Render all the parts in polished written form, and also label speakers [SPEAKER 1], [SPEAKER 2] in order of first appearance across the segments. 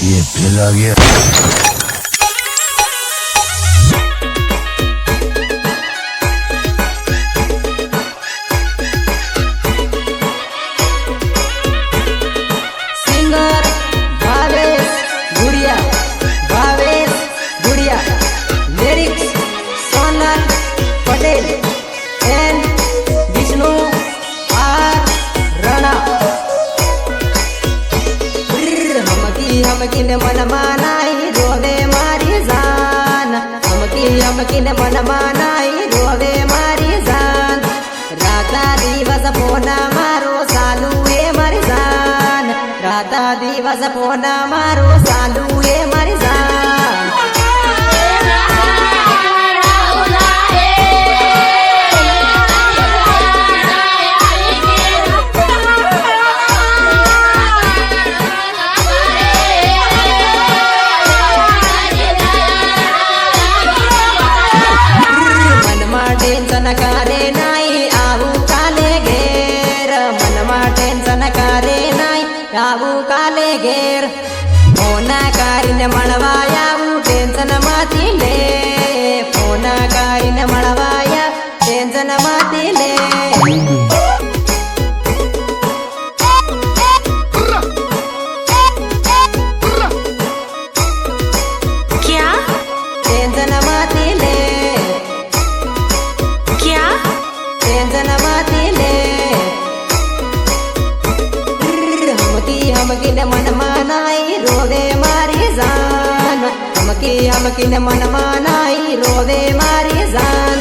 [SPEAKER 1] ये फिर आ गया।
[SPEAKER 2] हमकिन मन मानाई रोवे मारी जान, हमकिन मन मानाई रोवे मारी जान। राता दिवस फोना मारो सालू ए मारी जान, राता दिवस फोना मारो सालू ए मारी जान। टेंशन करे नाई आऊ काले घेर, मनमा टेंशन करे नाई आऊ काले घेर। फोना कारीने मळवाया टेंशन माती ले, फोना कारीने मळवाया टेंशन माती ले।
[SPEAKER 3] क्या
[SPEAKER 2] टेंशन माती ले, टेंशन माती ले। हमकिन मन मानाई रोवे मारी जान, हमकिन मन मानाई रोवे मारी जान।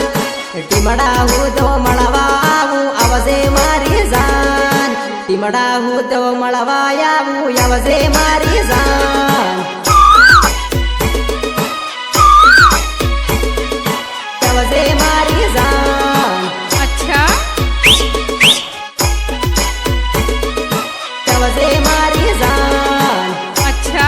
[SPEAKER 2] टिमड़ा हूँ तो मळवाऊ अवसे मारी जान, टिमड़ा हूँ तो मळवायाऊ अवसे मारी जान। अवसे मारी जान।
[SPEAKER 3] अच्छा
[SPEAKER 2] अवसे मारी जान।
[SPEAKER 3] अच्छा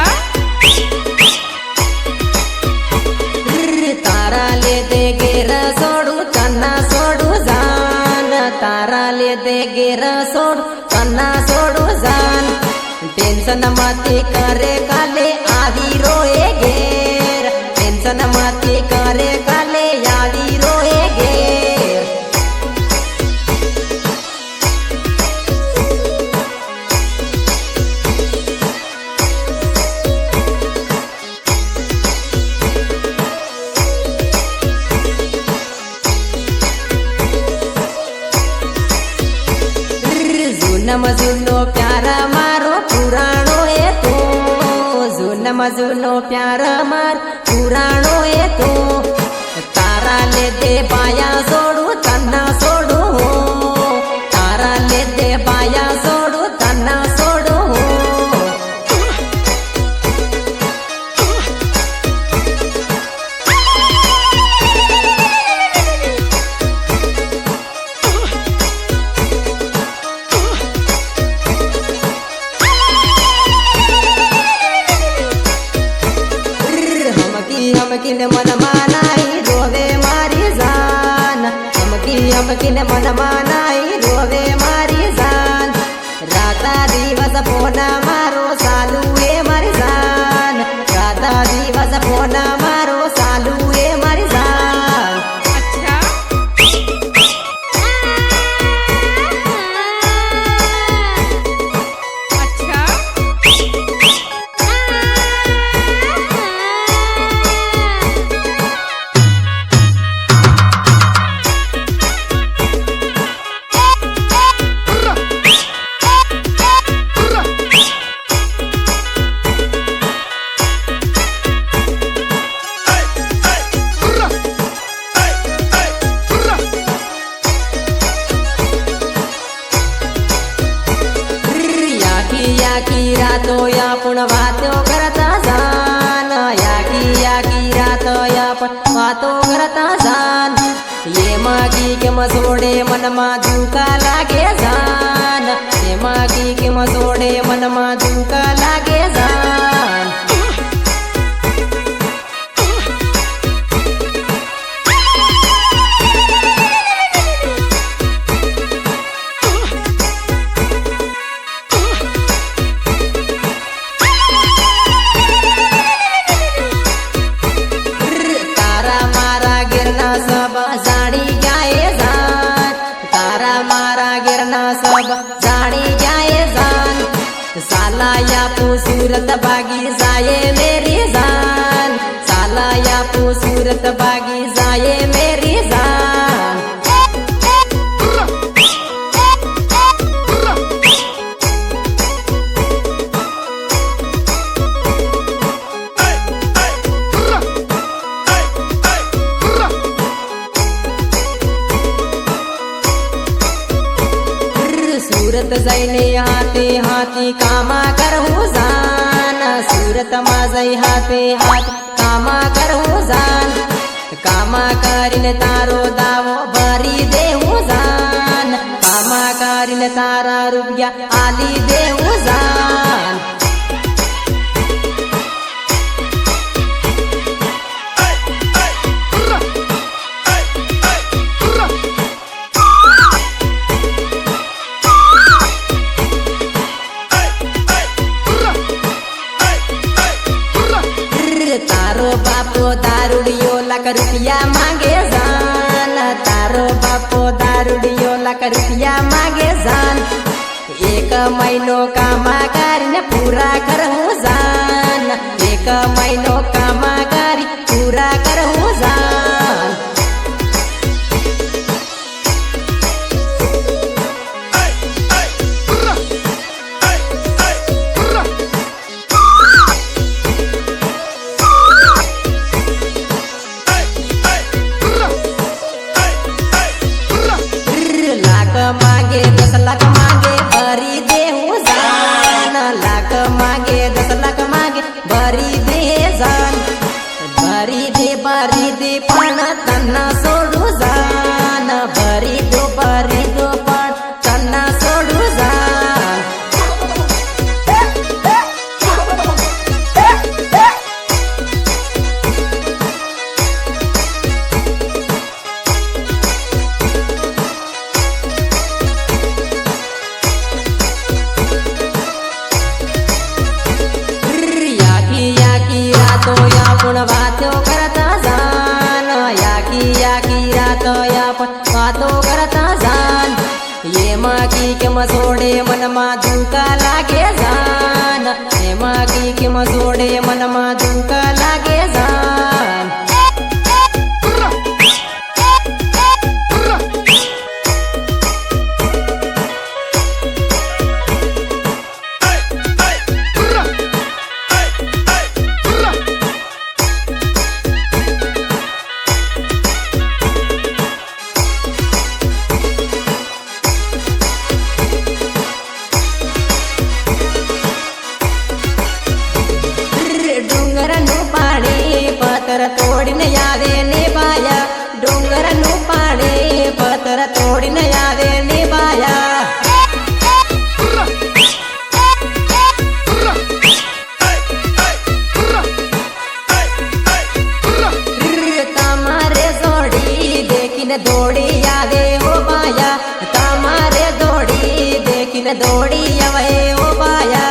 [SPEAKER 2] तारा ले दे गेर सोडू तन्ना सोडू जान, तारा ले दे गेर सोडू तन्ना सोडू जान। टेंशन माती करे काले आवी रोए घेर, टेंशन माती करे काले आवी रोए घेर। जुनम जुनो प्यारा मारो पुराणो ए तो, जुनम जुनो प्यारा मार पुराणो ए तो। तारा ले दे पाया सोडू तन्ना सोडू हो, तारा ले दे पाया सोडू तन्ना सोडू हो। हमकिन मन मानाई रोवे मारी जान, हमकिन मन मानाई रोवे मारी जान। राता दिवस फोना मारो सालू ए मारी जान, राता दिवस फोना मारो सालू ए मारी जान।
[SPEAKER 3] अच्छा अच्छा
[SPEAKER 2] याकी रातो या पुण वातो करता जान, याकी रातो या पुण वातो करता जान। ये मागी के मसोडे मनमा दुका लागे जान, ये मागी के मसोडे मनमा दुका लागे जान। सालाया सूरत बागी जाए मेरी जान, सालाया सूरत बागी जाए मेरी जान। सूरत जाईने हाथे हाथी कामा करहूँ जान, सूरत मा जाई हाथे हाथ कामा करहूँ जान। कामा करीने तारो दावो भरी देहूँ जान, कामा करीने तारा रुपया आली देहूँ जान। तारो बापो दारूडियो लाख रुपया मांगे जान, तारो बापो दारूडियो लाख रुपया मांगे जान। एक महीनो कामा करीने पूरा करहूँ जान, एक महीनो कामा करी पूरा करहूँ जान। मांगे 10 लाख मांगे भरी देहूँ जान, लाख मांगे 10 लाख मांगे भरी दे जान। भरी दे पण तन्ना सोडू जान, भरी दो पण तन्ना सोडू जान। आपण वातो करता जान, याकी रातो आपण वातो करता जान। ये मागी के मसोडे मनमा दुका लागे जान, ये मागी के मसोडे मनमा दुका लागे जान। तोड़ने यादे निभाया, डोंगरनु पाणी पत्थर तोड़ने यादे निभाया। तमारे जोड़ी देखिन दौड़ी यादे हो पाया, तमारे दौड़ी देखिन दौड़ी अवे हो पाया।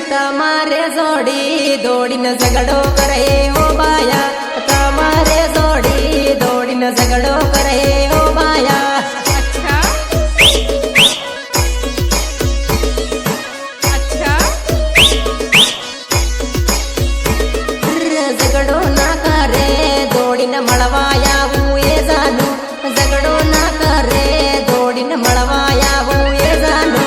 [SPEAKER 2] तमारे जोड़ी दौड़ी न झगड़ो करे हो बाया, तमारे जोड़ी दौड़ी न झगड़ो करे हो बाया।
[SPEAKER 3] अच्छा अच्छा
[SPEAKER 2] झगड़ो ना करे दौड़ी न मड़वाया हुए जानू, झगड़ो ना करे दौड़ी न मड़वाया हुए जानू।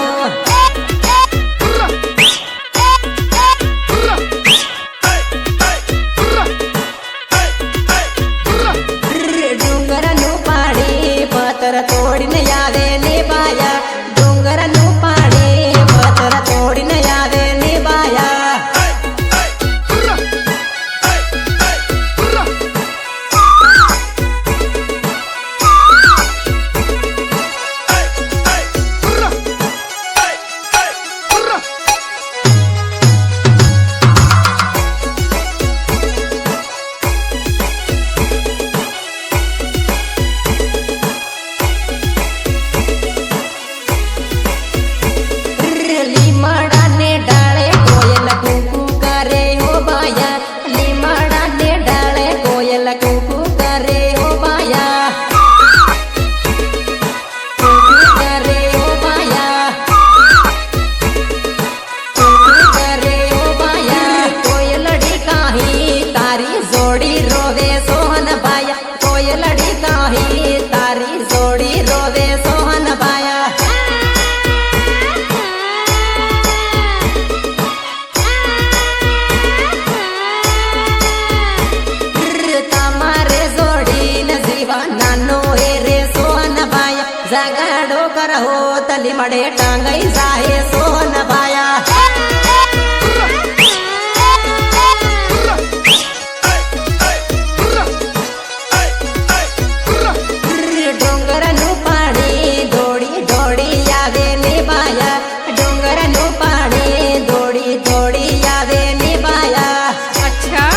[SPEAKER 2] મળે ટાંગાઈ જાય સોન ભાયા ડુંગરનું પાણી દોડી દોડી આવે નિભાયા ડુંગરનું પાણી દોડી દોડી આવે નિભાયા
[SPEAKER 3] अच्छा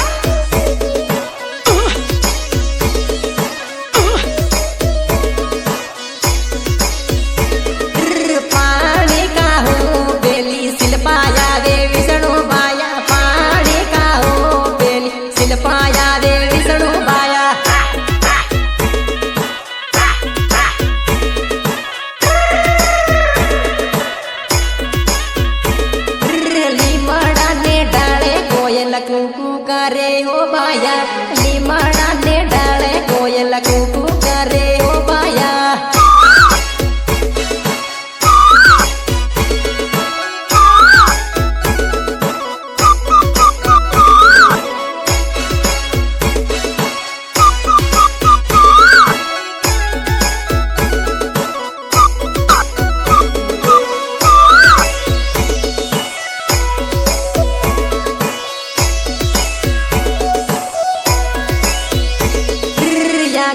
[SPEAKER 2] પાણી કાહું પેલી શિલ્પાયા રે વિષ્ણુ ભાયા પાણી કાહું પેલી શિલ્પાયા રે વિષ્ણુ ભાયા લીમડાને ડાળે કોયલ કુકુ કરે હો ભાયા લીમડાને ડાળે કોયલ કુકુ કરે હો ભાયા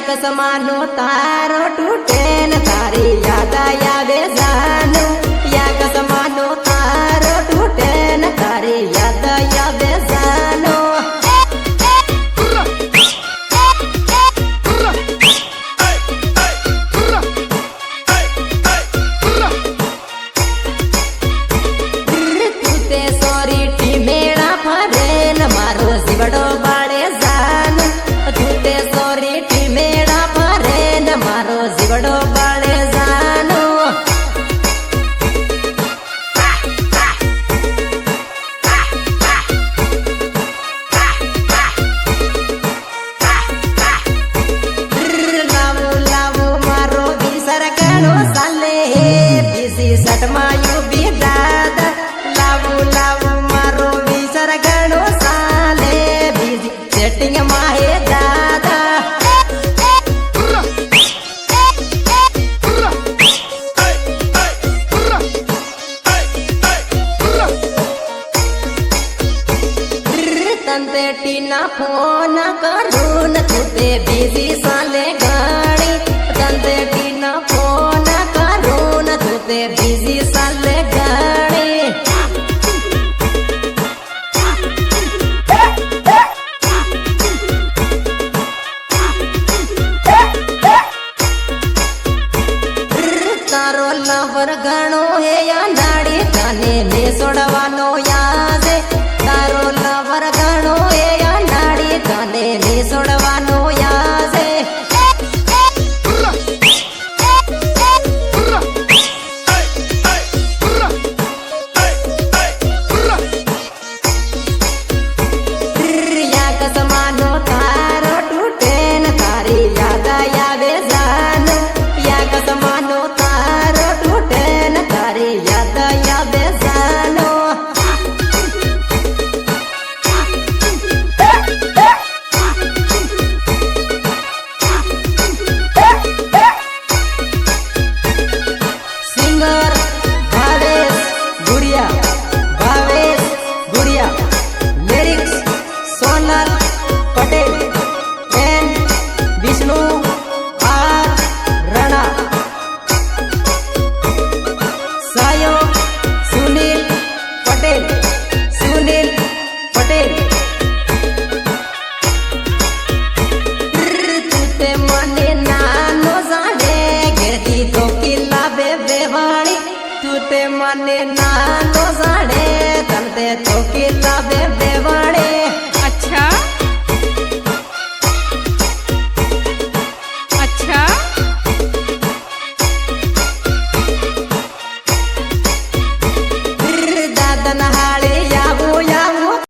[SPEAKER 2] કસમાનો તારો તૂટે ને તારી યાદ આવે જાનું યા કસમાનો તારો તૂટે ને તારી યાદ આવે જાનું તું તે સોરી ટી મેળા ફરે ને મારો જીવડો બાળે જાનું તું તે સોરી ટી મેળા ફરે ને મારો જીવડો બાળે જાનો લાવો લાવો મારો વિસર ગણો સાલે બીસી સટમાં યુબી દાદા લાવો લાવો મારો વિસર ગણો સાલે બીજી સેટિંગ માં હે દાદા તંતે ટીના ફોન કરું ને તું તે બીજી સાલે ઘણી તંતે ટીના ફોન કરું ને તું તે બીજી સાલે ઘણી તારો લવર ઘણો હે નાડી તને મે છોડવાનો યાદ તારો લવર ઘણો હે નાડી તને મે છોડવાનો યાદ યા કસમાનો તારો તૂટે ને તારી યાદ આવે જાનું યા કસમાનો તારો તૂટે ને તારી યાદ આવે જાનો singer Bhavesh Gudiya lyrics Sonal Patel N Vishnu R Rana સહયોગ સુનિલ પટેલ તું તે મને નાનો જાણે ઘેરથી તો કિલ્લા બે વાળી તું તે મને નાનો જાણે તને તો